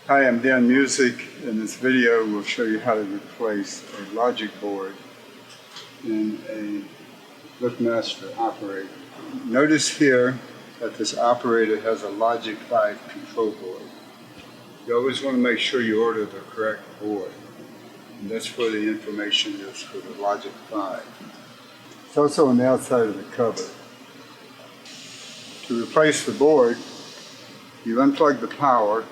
Hi, I'm Dan Music. In this video, we'll show you how to replace a logic board in a LiftMaster operator. Notice here that this operator has a Logic 5 control board. You always want to make sure you order the correct board. And that's where the information is for the Logic 5. It's also on the outside of the cover. To replace the board, you unplug the power,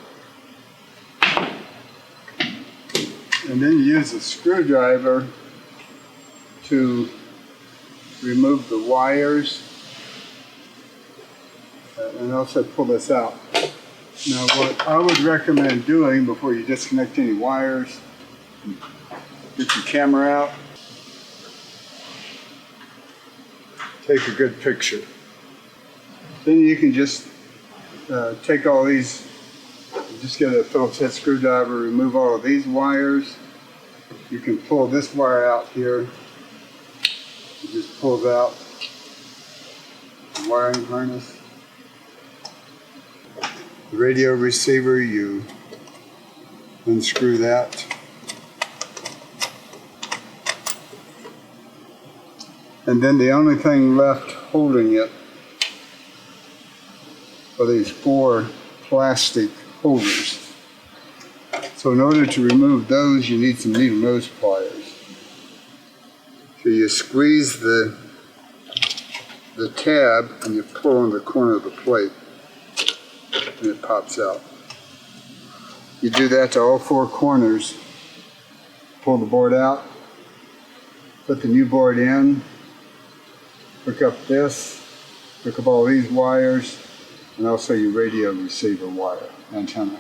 and then you use a screwdriver to remove the wires and also pull this out. Now what I would recommend doing before you disconnect any wires, get your camera out, take a good picture. Then you can just take all these, just get a Phillips head screwdriver, remove all of these wires. You can pull this wire out here. It just pulls out the wiring harness. The radio receiver, you unscrew that. And then the only thing left holding it are these 4 plastic holders. So in order to remove those, you need some needle nose pliers. So you squeeze the tab and you pull on the corner of the plate and it pops out. You do that to all 4 corners. Pull the board out, put the new board in, hook up this, hook up all these wires, and also your radio receiver wire antenna.